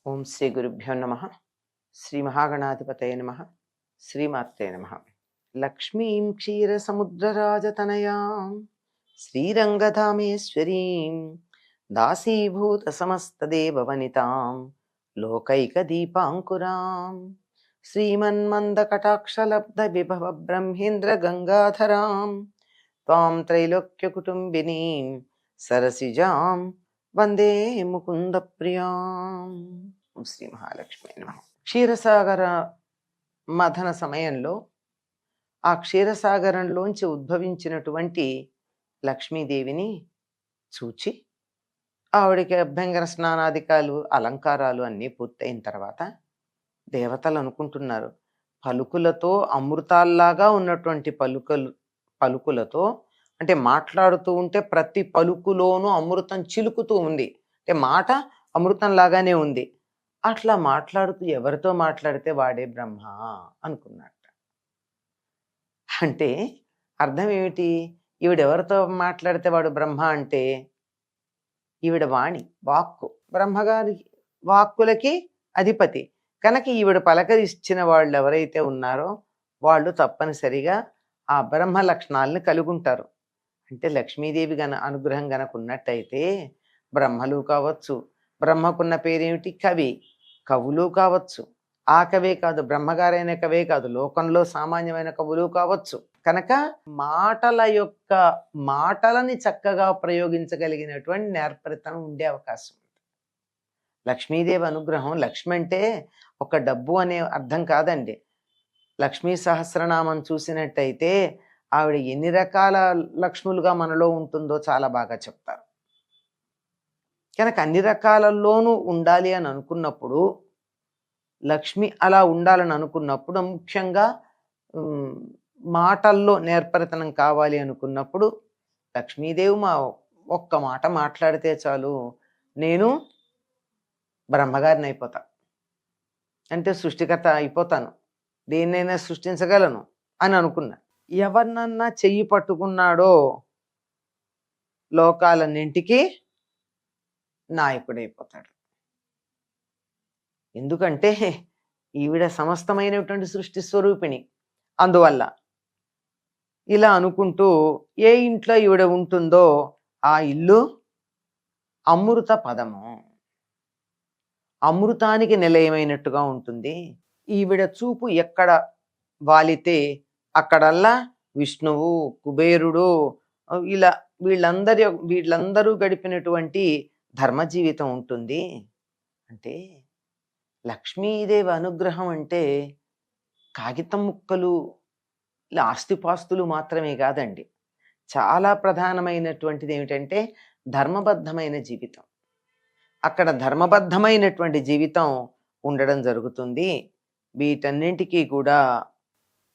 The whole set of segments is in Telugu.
ఓం శ్రీ గురుభ్యో నమ. శ్రీ మహాగణాధిపతయ నమ. శ్రీమాత్రే నమ. లక్ష్మీం క్షీరసముద్రరాజతనయాం శ్రీరంగధామేశ్వరీం దాసీభూత సమస్తదేవవనితాం లోకైకదీపాంకురాం శ్రీమన్మందకటాక్షలబ్ధ విభవ బ్రహ్మేంద్ర గంగాధరాం త్వాం త్రైలోక్యకుటుంబినీం సరసిజాం వందే ముకుంద ప్రియాం. శ్రీ మహాలక్ష్మి నమః. క్షీరసాగర మథన సమయంలో ఆ క్షీరసాగరంలోంచి ఉద్భవించినటువంటి లక్ష్మీదేవిని చూచి ఆవిడికి అభ్యంగర స్నానాధికాలు అలంకారాలు అన్నీ పూర్తయిన తర్వాత దేవతలు అనుకుంటున్నారు, పలుకులతో అమృతాల్లాగా ఉన్నటువంటి పలుకులతో అంటే మాట్లాడుతూ ఉంటే ప్రతి పలుకులోనూ అమృతం చిలుకుతూ ఉంది, అంటే మాట అమృతం లాగానే ఉంది. అట్లా మాట్లాడుతూ ఎవరితో మాట్లాడితే వాడే బ్రహ్మ అనుకున్నట్ట. అంటే అర్థం ఏమిటి? ఈవిడెవరితో మాట్లాడితే వాడు బ్రహ్మ అంటే ఈవిడ వాణి, వాక్కు, బ్రహ్మగారి వాక్కులకి అధిపతి కనుక ఈవిడ పలకరిచ్చిన వాళ్ళు ఎవరైతే ఉన్నారో వాళ్ళు తప్పనిసరిగా ఆ బ్రహ్మ లక్షణాలను కలిగి ఉంటారు. అంటే లక్ష్మీదేవి అనుగ్రహం గనక ఉన్నట్టయితే బ్రహ్మలు కావచ్చు, బ్రహ్మకున్న పేరేమిటి కవి, కవులు కావచ్చు, ఆ కవే కాదు బ్రహ్మగారైన కవే కాదు లోకంలో సామాన్యమైన కవులు కావచ్చు. కనుక మాటలని చక్కగా ప్రయోగించగలిగినటువంటి నేర్పరితనం ఉండే అవకాశం ఉంది. లక్ష్మీదేవి అనుగ్రహం, లక్ష్మి అంటే ఒక డబ్బు అనే అర్థం కాదండి. లక్ష్మీ సహస్రనామం చూసినట్టయితే ఆవిడ ఎన్ని రకాల లక్ష్ములుగా మనలో ఉంటుందో చాలా బాగా చెప్తారు. కనుక అన్ని రకాలలోనూ ఉండాలి అని అనుకున్నప్పుడు, లక్ష్మి అలా ఉండాలని అనుకున్నప్పుడు, ముఖ్యంగా మాటల్లో నేర్పరితనం కావాలి అనుకున్నప్పుడు లక్ష్మీదేవి ఒక్క మాట మాట్లాడితే చాలు నేను బ్రహ్మగారిని అయిపోతా, అంటే సృష్టికర్త అయిపోతాను, దేన్నైనా సృష్టించగలను అని అనుకున్నా. ఎవరినన్నా చెయ్యి పట్టుకున్నాడో లోకాలన్నింటికీ నాయకుడైపోతాడు. ఎందుకంటే ఈవిడ సమస్తమైనటువంటి సృష్టి స్వరూపిణి. అందువల్ల ఇలా అనుకుంటూ ఏ ఇంట్లో ఈవిడ ఉంటుందో ఆ ఇల్లు అమృత పదము, అమృతానికి నిలయమైనట్టుగా ఉంటుంది. ఈవిడ చూపు ఎక్కడ వాలితే అక్కడల్లా విష్ణువు, కుబేరుడు, ఇలా వీళ్ళందరూ గడిపినటువంటి ధర్మ జీవితం ఉంటుంది. అంటే లక్ష్మీదేవి అనుగ్రహం అంటే కాగితం ముక్కలు, ఆస్తిపాస్తులు మాత్రమే కాదండి. చాలా ప్రధానమైనటువంటిది ఏమిటంటే ధర్మబద్ధమైన జీవితం. అక్కడ ధర్మబద్ధమైనటువంటి జీవితం ఉండడం జరుగుతుంది. వీటన్నింటికీ కూడా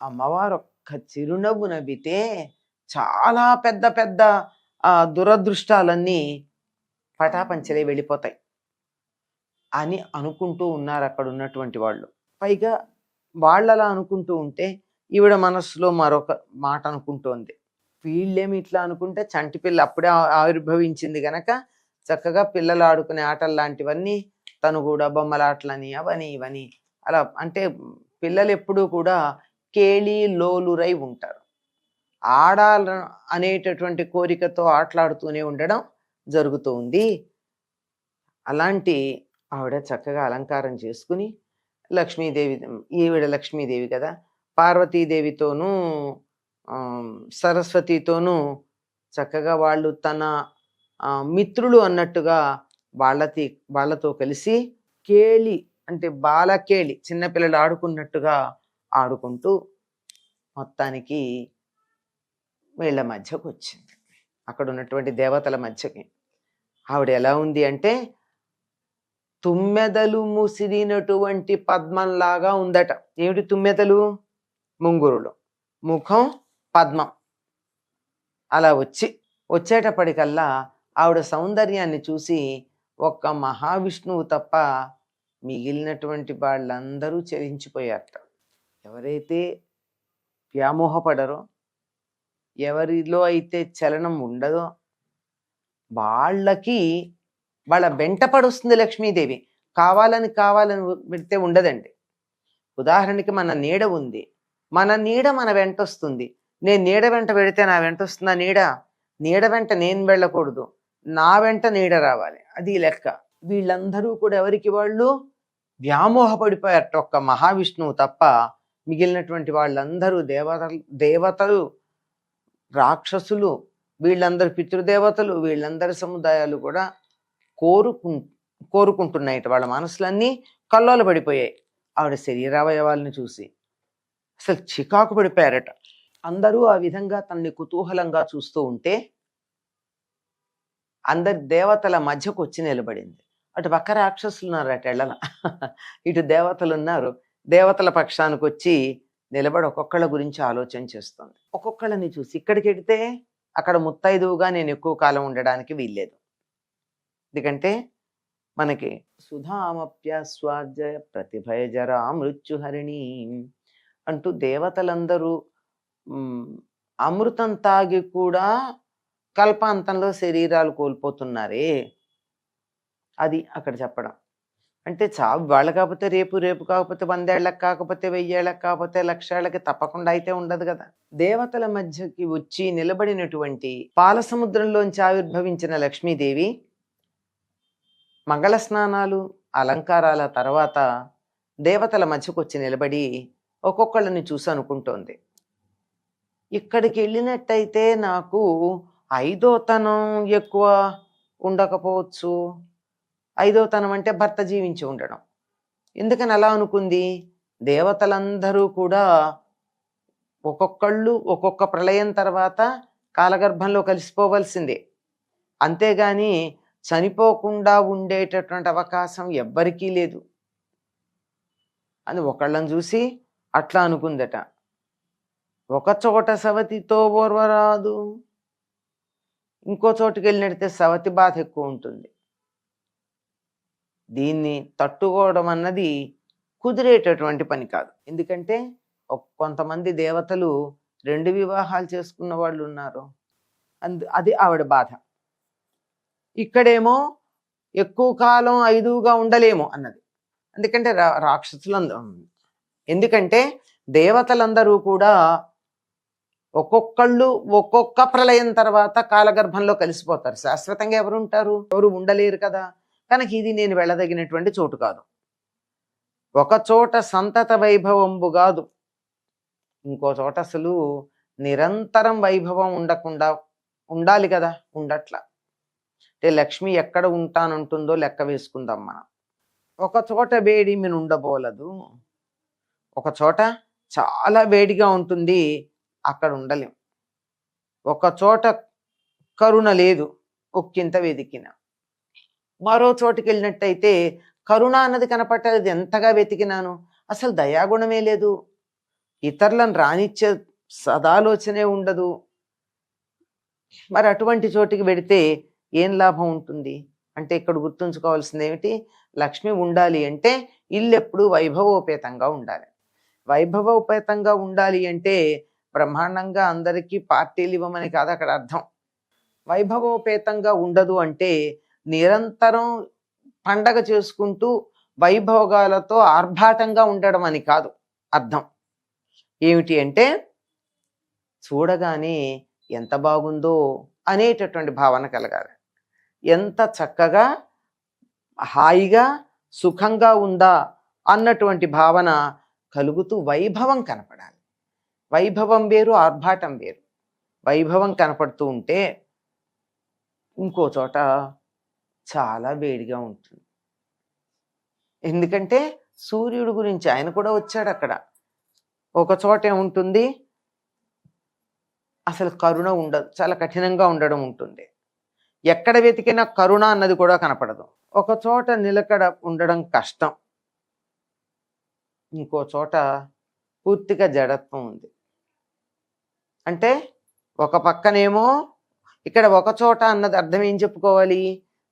అమ్మవారు ఒక్క చిరునవ్వు నవ్వితే చాలా పెద్ద పెద్ద దురదృష్టాలన్నీ పటాపంచలే వెళ్ళిపోతాయి అని అనుకుంటూ ఉన్నారు అక్కడ ఉన్నటువంటి వాళ్ళు. పైగా వాళ్ళలా అనుకుంటూ ఉంటే ఈవిడ మనస్సులో మరొక మాట అనుకుంటోంది. వీళ్ళేమి ఇట్లా అనుకుంటే చంటి పిల్ల అప్పుడే ఆవిర్భవించింది గనక చక్కగా పిల్లలు ఆడుకునే ఆటలు లాంటివన్నీ తను కూడా బొమ్మలాటలని అవని ఇవని అలా, అంటే పిల్లలు ఎప్పుడూ కూడా కేళి లోలురై ఉంటారు. ఆడాల అనేటటువంటి కోరికతో ఆటలాడుతూనే ఉండడం జరుగుతూ ఉంది. అలాంటి ఆవిడ చక్కగా అలంకారం చేసుకుని లక్ష్మీదేవి, ఈవిడ లక్ష్మీదేవి కదా, పార్వతీదేవితోనూ సరస్వతితోనూ చక్కగా వాళ్ళు తన మిత్రులు అన్నట్టుగా వాళ్ళతో కలిసి కేళి అంటే బాలకేళి, చిన్నపిల్లలు ఆడుకున్నట్టుగా ఆడుకుంటూ మొత్తానికి వీళ్ళ మధ్యకు వచ్చింది, అక్కడ ఉన్నటువంటి దేవతల మధ్యకి. ఆవిడ ఎలా ఉంది అంటే తుమ్మెదలు ముసిరినటువంటి పద్మంలాగా ఉందట. ఏమిటి తుమ్మెదలు? ముంగురులు, ముఖం పద్మం. అలా వచ్చేటప్పటికల్లా ఆవిడ సౌందర్యాన్ని చూసి ఒక్క మహావిష్ణువు తప్ప మిగిలినటువంటి వాళ్ళందరూ చలించిపోయారట. ఎవరైతే వ్యామోహపడరో, ఎవరిలో అయితే చలనం ఉండదో వాళ్ళకి వాళ్ళ వెంట పడొస్తుంది లక్ష్మీదేవి. కావాలని పెడితే ఉండదండి. ఉదాహరణకి మన నీడ ఉంది, మన నీడ మన వెంట వస్తుంది. నేను నీడ వెంట పెడితే నా వెంట వస్తుందా నీడ? నీడ వెంట నేను వెళ్ళకూడదు, నా వెంట నీడ రావాలి. అది లెక్క. వీళ్ళందరూ కూడా ఎవరికి వాళ్ళు వ్యామోహపడిపోయారట. ఒక్క మహావిష్ణువు తప్ప మిగిలినటువంటి వాళ్ళందరూ దేవతలు, రాక్షసులు, వీళ్ళందరూ పితృదేవతలు, వీళ్ళందరి సముదాయాలు కూడా కోరుకుంటున్నాయట. వాళ్ళ మనసులన్నీ కల్లోల పడిపోయాయి ఆవిడ శరీరావయవాలను చూసి. అసలు చికాకు పడిపోయారట. అందరూ ఆ విధంగా తనని కుతూహలంగా చూస్తూ ఉంటే అందరి దేవతల మధ్యకు వచ్చి నిలబడింది. అటు పక్క రాక్షసులు ఉన్నారు, అటు ఎళ్ళన ఇటు దేవతలు ఉన్నారు. దేవతల పక్షానికి వచ్చి నిలబడి ఒక్కొక్కళ్ళ గురించి ఆలోచన చేస్తుంది. ఒక్కొక్కళ్ళని చూసి ఇక్కడికి వెడితే అక్కడ ముత్తైదువుగా నేను ఎక్కువ కాలం ఉండడానికి వీల్లేదు. ఎందుకంటే మనకి సుధామప్యాస్వాద్య ప్రతిభయజరా మృత్యుహరిణి అంటూ దేవతలందరూ అమృతం తాగి కూడా కల్పాంతంలో శరీరాలు కోల్పోతున్నారే, అది అక్కడ చెప్పడం. అంటే చావు వాళ్ళ కాకపోతే రేపు, రేపు కాకపోతే 100 ఏళ్ళకి, కాకపోతే 1000 ఏళ్ళకి, కాకపోతే 1,00,000 ఏళ్ళకి తప్పకుండా అయితే ఉండదు కదా. దేవతల మధ్యకి వచ్చి నిలబడినటువంటి పాల సముద్రంలోంచి ఆవిర్భవించిన లక్ష్మీదేవి మంగళ స్నానాలు, అలంకారాల తర్వాత దేవతల మధ్యకు వచ్చి నిలబడి ఒక్కొక్కళ్ళని చూసి అనుకుంటోంది, ఇక్కడికి వెళ్ళినట్టయితే నాకు 5వ తనం ఎక్కువ ఉండకపోవచ్చు. 5వ తనం అంటే భర్త జీవించి ఉండడం. ఎందుకని అలా అనుకుంది? దేవతలందరూ కూడా ఒక్కొక్కళ్ళు ఒక్కొక్క ప్రళయం తర్వాత కాలగర్భంలో కలిసిపోవలసిందే. అంతేగాని చనిపోకుండా ఉండేటటువంటి అవకాశం ఎవ్వరికీ లేదు అని ఒకళ్ళని చూసి అట్లా అనుకుందట. ఒక చోట సవతితో ఓర్వరాదు, ఇంకో చోటుకి వెళ్ళినడితే సవతి బాధ ఎక్కువ ఉంటుంది. దీన్ని తట్టుకోవడం అన్నది కుదిరేటటువంటి పని కాదు. ఎందుకంటే కొంతమంది దేవతలు 2 వివాహాలు చేసుకున్న వాళ్ళు ఉన్నారు. అది ఆవిడ బాధ. ఇక్కడేమో ఎక్కువ కాలం 5గా ఉండలేము అన్నది. ఎందుకంటే రాక్షసులందరూ, ఎందుకంటే దేవతలందరూ కూడా ఒక్కొక్కళ్ళు ఒక్కొక్క ప్రళయం తర్వాత కాలగర్భంలో కలిసిపోతారు. శాశ్వతంగా ఎవరు ఉంటారు? ఎవరు ఉండలేరు కదా. కనుక ఇది నేను వెళ్ళదగినటువంటి చోటు కాదు. ఒక చోట సంతత వైభవంబు కాదు, ఇంకో చోట అసలు నిరంతరం వైభవం ఉండకుండా ఉండాలి కదా. ఉండట్లా. అంటే లక్ష్మి ఎక్కడ ఉంటానంటుందో లెక్క వేసుకుందాం మనం. ఒక చోట వేడి మీద ఉండబోలదు, ఒక చోట చాలా వేడిగా ఉంటుంది, అక్కడ ఉండలేం. ఒక చోట కరుణ లేదు, ఒక్కింత వెతికిన. మరో చోటుకి వెళ్ళినట్టయితే కరుణ అన్నది కనపట్టలేదు, ఎంతగా వెతికినాను, అసలు దయాగుణమే లేదు, ఇతరులను రానిచ్చే సదాలోచనే ఉండదు. మరి అటువంటి చోటికి వెడితే ఏం లాభం ఉంటుంది? అంటే ఇక్కడ గుర్తుంచుకోవాల్సింది ఏమిటి? లక్ష్మి ఉండాలి అంటే ఇల్లు ఎప్పుడు వైభవోపేతంగా ఉండాలి. వైభవోపేతంగా ఉండాలి అంటే బ్రహ్మాండంగా అందరికీ పార్టీలు ఇవ్వమని కాదు అక్కడ అర్థం. వైభవోపేతంగా ఉండదు అంటే నిరంతరం పండగ చేసుకుంటూ వైభోగాలతో ఆర్భాటంగా ఉండడం అని కాదు అర్థం. ఏమిటి అంటే చూడగానే ఎంత బాగుందో అనేటటువంటి భావన కలగాలి. ఎంత చక్కగా హాయిగా సుఖంగా ఉందా అన్నటువంటి భావన కలుగుతూ వైభవం కనపడాలి. వైభవం వేరు, ఆర్భాటం వేరు. వైభవం కనపడుతూ ఉంటే ఇంకో చోట చాలా వేడిగా ఉంటుంది. ఎందుకంటే సూర్యుడు గురించి ఆయన కూడా వచ్చాడు అక్కడ. ఒక చోట ఏముంటుంది? అసలు కరుణ ఉండదు, చాలా కఠినంగా ఉండడం ఉంటుంది. ఎక్కడ వెతికినా కరుణ అన్నది కూడా కనపడదు. ఒక చోట నిలకడ ఉండడం కష్టం, ఇంకో చోట పూర్తిగా జడత్వం ఉంది. అంటే ఒక పక్కనేమో ఇక్కడ ఒక చోట అన్నది అర్థం ఏం చెప్పుకోవాలి?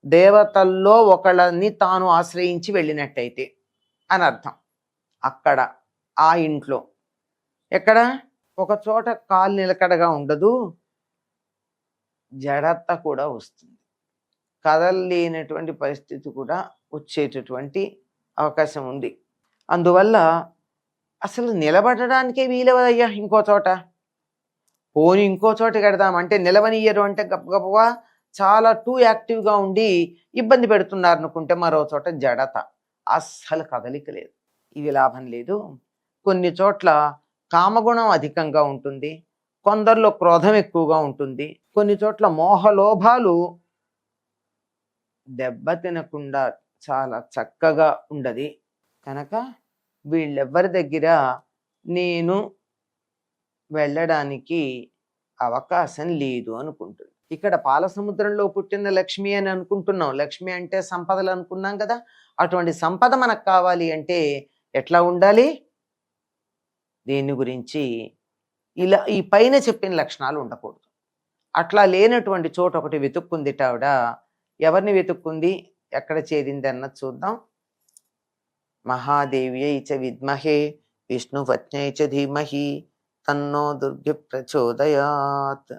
దేవతల్లో ఒకళ్ళని తాను ఆశ్రయించి వెళ్ళినట్టయితే అని అర్థం. అక్కడ ఆ ఇంట్లో ఎక్కడ ఒక చోట కాలు నిలకడగా ఉండదు, జడత్త కూడా వస్తుంది. కదలలేనటువంటి పరిస్థితి కూడా వచ్చేటటువంటి అవకాశం ఉంది. అందువల్ల అసలు నిలబడడానికే వీలవదయ్యా ఇంకో చోట. పోనీ ఇంకో చోట కడదామంటే నిలవనియ్యరు అంటే గబగబా చాలా టూ యాక్టివ్గా ఉండి ఇబ్బంది పెడుతున్నారు అనుకుంటే మరో చోట జడత, అస్సలు కదలిక లేదు. ఇది లాభం లేదు. కొన్ని చోట్ల కామగుణం అధికంగా ఉంటుంది, కొందరిలో క్రోధం ఎక్కువగా ఉంటుంది, కొన్ని చోట్ల మోహలోభాలు దెబ్బ తినకుండా చాలా చక్కగా ఉండదు. కనుక వీళ్ళెవ్వరి దగ్గర నేను వెళ్ళడానికి అవకాశం లేదు అనుకుంటుంది. ఇక్కడ పాలసముద్రంలో పుట్టిన లక్ష్మి అని అనుకుంటున్నాం. లక్ష్మి అంటే సంపదలు అనుకున్నాం కదా. అటువంటి సంపద మనకు కావాలి అంటే ఎట్లా ఉండాలి? దీని గురించి ఇలా ఈ పైన చెప్పిన లక్షణాలు ఉండకూడదు. అట్లా లేనటువంటి చోట ఒకటి వెతుక్కుంది ఆవిడ. ఎవరిని వెతుక్కుంది, ఎక్కడ చేరింది అన్నది చూద్దాం. మహాదేవ్యై చ విద్మహే విష్ణుపత్న్యై చ ధీమహి తన్నో దుర్గి ప్రచోదయాత్.